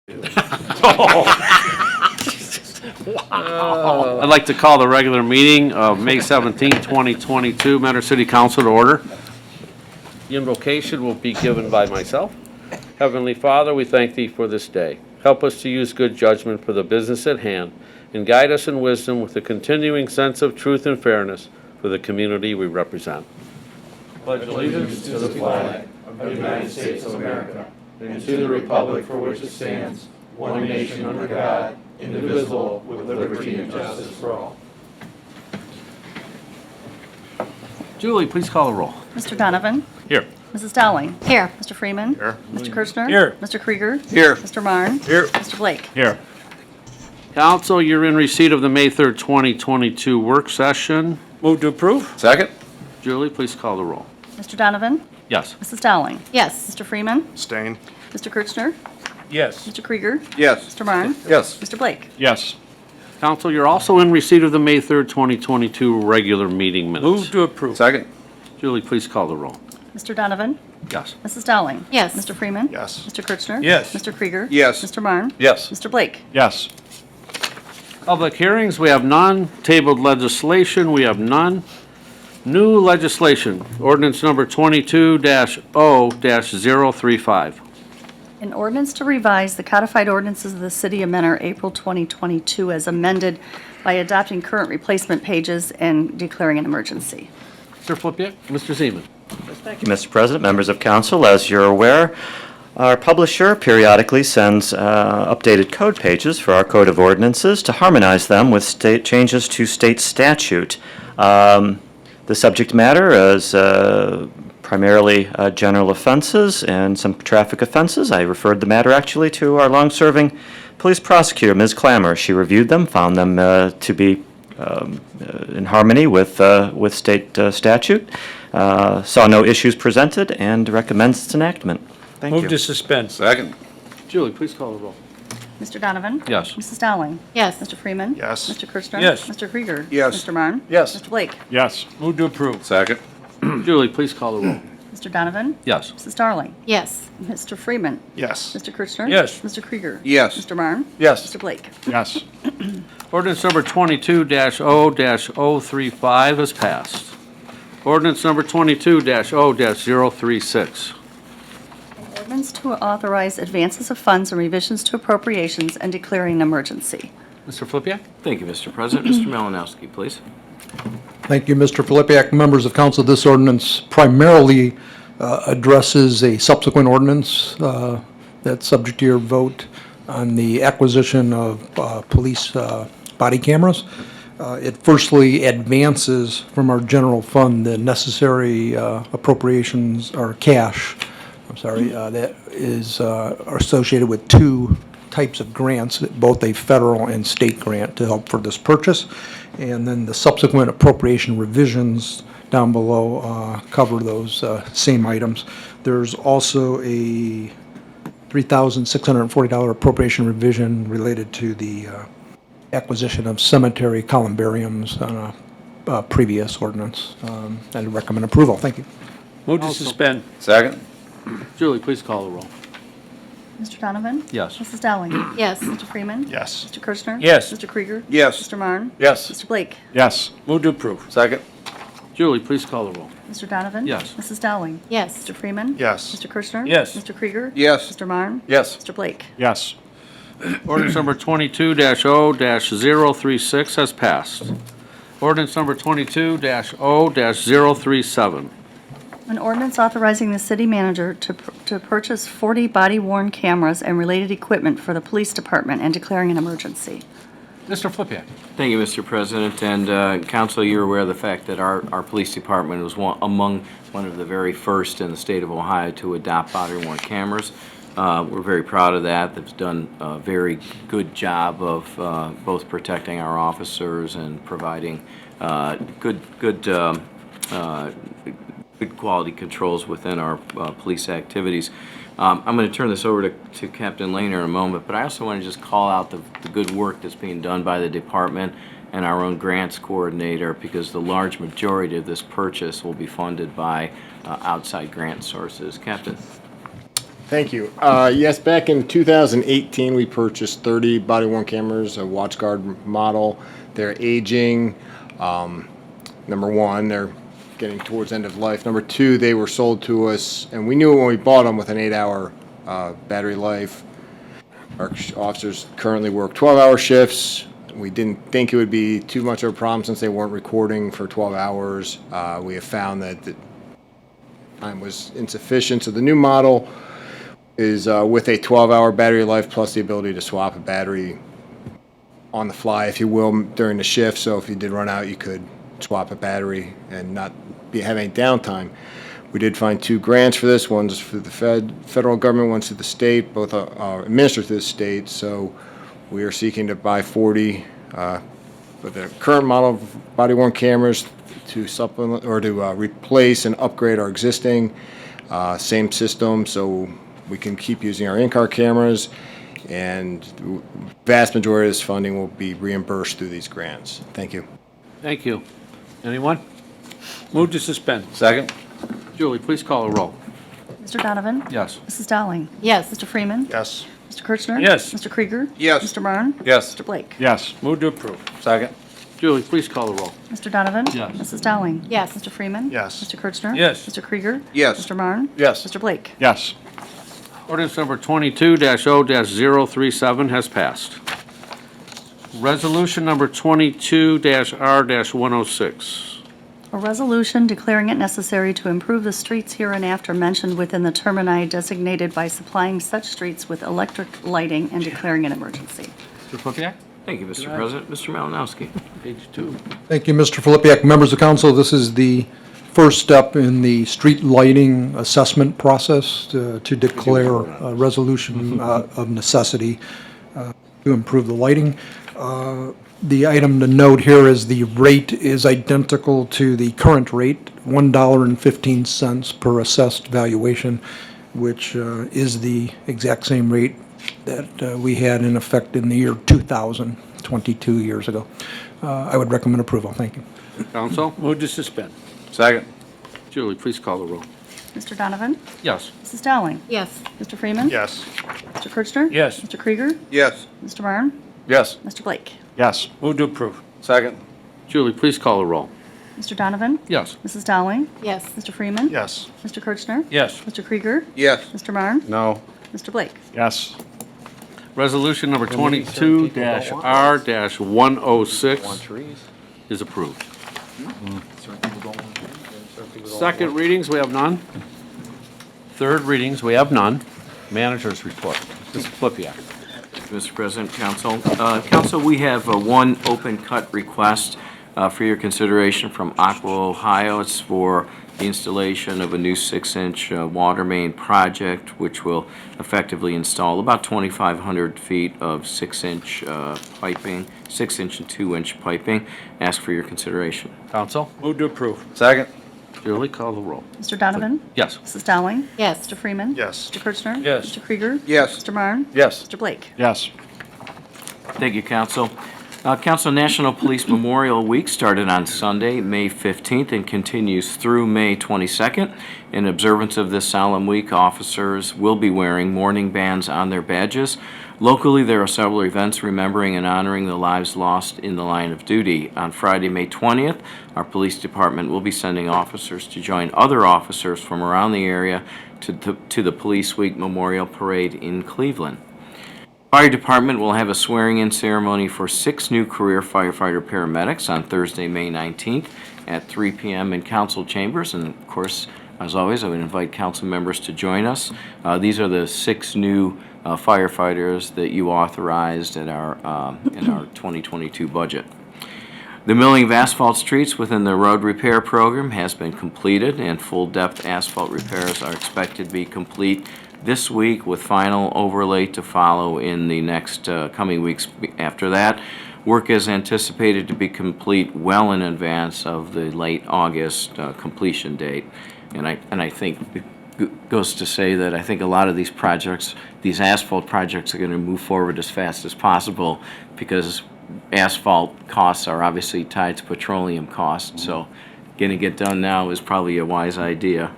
I'd like to call the regular meeting of May 17, 2022, Mentor City Council to order. The invocation will be given by myself. Heavenly Father, we thank Thee for this day. Help us to use good judgment for the business at hand, and guide us in wisdom with a continuing sense of truth and fairness for the community we represent. Pledge allegiance to the flag of the United States of America and to the republic for which it stands, one nation under God, indivisible, with liberty and justice for all. Julie, please call the roll. Mr. Donovan? Here. Mrs. Dowling? Here. Mr. Freeman? Here. Mr. Kirchner? Here. Mr. Krieger? Here. Mr. Marne? Here. Mr. Blake? Here. Council, you're in receipt of the May 3rd, 2022 work session. Move to approve. Second. Julie, please call the roll. Mr. Donovan? Yes. Mrs. Dowling? Yes. Mr. Freeman? Abstain. Mr. Kirchner? Yes. Mr. Krieger? Yes. Mr. Marne? Yes. Mr. Blake? Yes. Council, you're also in receipt of the May 3rd, 2022 regular meeting minutes. Move to approve. Second. Julie, please call the roll. Mr. Donovan? Yes. Mrs. Dowling? Yes. Mr. Freeman? Yes. Mr. Kirchner? Yes. Mr. Krieger? Yes. Mr. Marne? Yes. Mr. Blake? Yes. Public hearings, we have none. Tabled legislation, we have none. New legislation, ordinance number 22-0-035. An ordinance to revise the codified ordinances of the City of Mentor, April 2022, as amended by adopting current replacement pages and declaring an emergency. Mr. Flippia, Mr. Zeman. Thank you, Mr. President, members of council. As you're aware, our publisher periodically sends updated code pages for our Code of Ordinances to harmonize them with state changes to state statute. The subject matter is primarily general offenses and some traffic offenses. I referred the matter actually to our long-serving police prosecutor, Ms. Clammer. She reviewed them, found them to be in harmony with state statute, saw no issues presented, and recommends its enactment. Thank you. Move to suspend. Second. Julie, please call the roll. Mr. Donovan? Yes. Mrs. Dowling? Yes. Mr. Freeman? Yes. Mr. Kirchner? Yes. Mr. Krieger? Yes. Mr. Marne? Yes. Mr. Blake? Yes. Move to approve. Second. Julie, please call the roll. Mr. Donovan? Yes. Mrs. Darling? Yes. Mr. Freeman? Yes. Mr. Kirchner? Yes. Mr. Krieger? Yes. Mr. Marne? Yes. Mr. Blake? Yes. Ordinance number 22-0-035 is passed. Ordinance number 22-0-036. Ordinance to authorize advances of funds and revisions to appropriations and declaring an emergency. Mr. Flippia? Thank you, Mr. President. Mr. Malinowski, please. Thank you, Mr. Filipiak. Members of council, this ordinance primarily addresses a subsequent ordinance that's subject to your vote on the acquisition of police body cameras. It firstly advances from our general fund the necessary appropriations or cash, that is are associated with two types of grants, both a federal and state grant to help for this purchase. And then the subsequent appropriation revisions down below cover those same items. There's also a $3,640 appropriation revision related to the acquisition of cemetery columbariums on a previous ordinance. I'd recommend approval. Thank you. Move to suspend. Second. Julie, please call the roll. Mr. Donovan? Yes. Mrs. Dowling? Yes. Mr. Freeman? Yes. Mr. Kirchner? Yes. Mr. Krieger? Yes. Mr. Marne? Yes. Mr. Blake? Yes. Move to approve. Second. Julie, please call the roll. Mr. Donovan? Yes. Mrs. Dowling? Yes. Mr. Freeman? Yes. Mr. Kirchner? Yes. Mr. Krieger? Yes. Mr. Marne? Yes. Mr. Blake? Yes. Ordinance number 22-0-036 has passed. Ordinance number 22-0-037. An ordinance authorizing the city manager to purchase 40 body-worn cameras and related equipment for the police department and declaring an emergency. Mr. Flippia. Thank you, Mr. President. And Council, you're aware of the fact that our police department was among one of the very first in the state of Ohio to adopt body-worn cameras. We're very proud of that. They've done a very good job of both protecting our officers and providing good quality controls within our police activities. I'm going to turn this over to Captain Lehner in a moment, but I also want to just call out the good work that's being done by the department and our own grants coordinator, because the large majority of this purchase will be funded by outside grant sources. Captain. Thank you. Yes, back in 2018, we purchased 30 body-worn cameras, a WatchGuard model. They're aging. Number one, they're getting towards end of life. Number two, they were sold to us, and we knew when we bought them with an 8-hour battery life. Our officers currently work 12-hour shifts. We didn't think it would be too much of a problem since they weren't recording for 12 hours. We have found that the time was insufficient, so the new model is with a 12-hour battery life plus the ability to swap a battery on the fly, if you will, during the shift. So if you did run out, you could swap a battery and not have any downtime. We did find 2 grants for this. One's for the federal government, one's to the state. Both are administered through the state. So we are seeking to buy 40 for the current model of body-worn cameras to supplement or to replace and upgrade our existing same system, so we can keep using our in-car cameras, and the vast majority of this funding will be reimbursed through these grants. Thank you. Thank you. Anyone? Move to suspend. Second. Julie, please call the roll. Mr. Donovan? Yes. Mrs. Dowling? Yes. Mr. Freeman? Yes. Mr. Kirchner? Yes. Mr. Krieger? Yes. Mr. Marne? Yes. Mr. Blake? Yes. Move to approve. Second. Julie, please call the roll. Mr. Donovan? Yes. Mrs. Dowling? Yes. Mr. Freeman? Yes. Mr. Kirchner? Yes. Mr. Krieger? Yes. Mr. Marne? Yes. Mr. Blake? Yes. Ordinance number 22-0-037 has passed. Resolution number 22-R-106. A resolution declaring it necessary to improve the streets hereinafter mentioned within the termini designated by supplying such streets with electric lighting and declaring an emergency. Mr. Flippia? Thank you, Mr. President. Mr. Malinowski. Page 2. Thank you, Mr. Filipiak. Members of council, this is the first step in the street lighting assessment process to declare a resolution of necessity to improve the lighting. The item to note here is the rate is identical to the current rate, $1.15 per assessed valuation, which is the exact same rate that we had in effect in the year 2000, 22 years ago. I would recommend approval. Thank you. Council? Move to suspend. Second. Julie, please call the roll. Mr. Donovan? Yes. Mrs. Dowling? Yes. Mr. Freeman? Yes. Mr. Kirchner? Yes. Mr. Krieger? Yes. Mr. Marne? Yes. Mr. Blake? Yes. Move to approve. Second. Julie, please call the roll. Mr. Donovan? Yes. Mrs. Dowling? Yes. Mr. Freeman? Yes. Mr. Kirchner? Yes. Mr. Krieger? Yes. Mr. Marne? No. Mr. Blake? Yes. Resolution number 22-R-106 is approved. Second readings, we have none. Third readings, we have none. Managers report. Mr. Flippia. Mr. President, Council. Council, we have one open cut request for your consideration from Aqua, Ohio. It's for the installation of a new 6-inch water main project, which will effectively install about 2,500 feet of 6-inch piping, 6-inch and 2-inch piping. Ask for your consideration. Council? Move to approve. Second. Julie, call the roll. Mr. Donovan? Yes. Mrs. Dowling? Yes. Mr. Freeman? Yes. Mr. Kirchner? Yes. Mr. Krieger? Yes. Mr. Marne? Yes. Mr. Blake? Yes. Thank you, Council. Council, National Police Memorial Week started on Sunday, May 15th, and continues through May 22nd. In observance of this solemn week, officers will be wearing mourning bands on their badges. Locally, there are several events remembering and honoring the lives lost in the line of duty. On Friday, May 20th, our police department will be sending officers to join other officers from around the area to the Police Week Memorial Parade in Cleveland. Fire Department will have a swearing-in ceremony for 6 new career firefighter paramedics on Thursday, May 19th at 3 p.m. in council chambers. And of course, as always, I would invite council members to join us. These are the 6 new firefighters that you authorized at our in our 2022 budget. The milling of asphalt streets within the road repair program has been completed, and full-depth asphalt repairs are expected to be complete this week, with final overlay to follow in the next coming weeks after that. Work is anticipated to be complete well in advance of the late August completion date. And I think it goes to say that I think a lot of these projects, these asphalt projects, are going to move forward as fast as possible, because asphalt costs are obviously tied to petroleum costs. So getting it done now is probably a wise idea.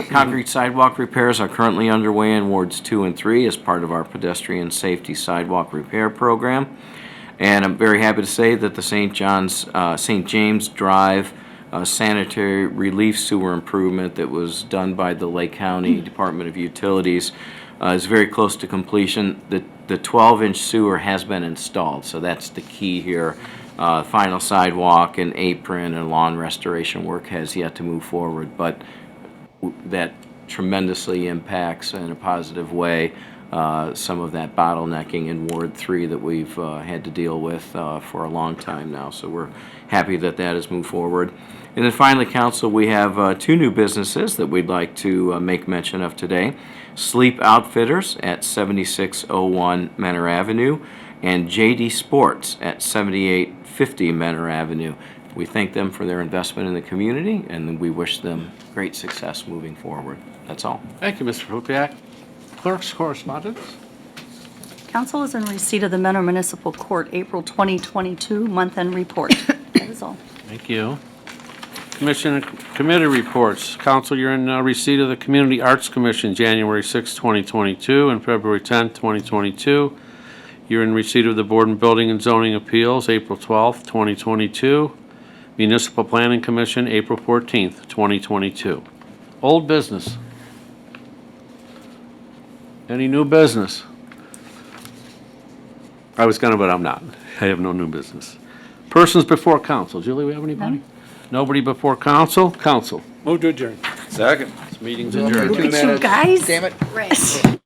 Concrete sidewalk repairs are currently underway in Wards 2 and 3 as part of our pedestrian safety sidewalk repair program. And I'm very happy to say that the St. James Drive sanitary relief sewer improvement that was done by the Lake County Department of Utilities is very close to completion. The 12-inch sewer has been installed, so that's the key here. Final sidewalk and apron and lawn restoration work has yet to move forward, but that tremendously impacts in a positive way some of that bottlenecking in Ward 3 that we've had to deal with for a long time now. So we're happy that that has moved forward. And then finally, Council, we have 2 new businesses that we'd like to make mention of today. Sleep Outfitters at 7601 Menor Avenue and JD Sports at 7850 Menor Avenue. We thank them for their investment in the community, and we wish them great success moving forward. That's all. Thank you, Mr. Filipiak. Clerk's correspondence? Council is in receipt of the Menor Municipal Court April 2022 month-end report. That is all. Thank you. Commission and committee reports. Council, you're in receipt of the Community Arts Commission, January 6, 2022, and February 10, 2022. You're in receipt of the Board and Building and Zoning Appeals, April 12, 2022. Municipal Planning Commission, April 14, 2022. Old business. Any new business? I was gonna, but I'm not. I have no new business. Persons before council. Julie, we have anybody? None. Nobody before council? Council. Move to adjourn. Second. This meeting's adjourned. Look at you guys. Damn it. Right.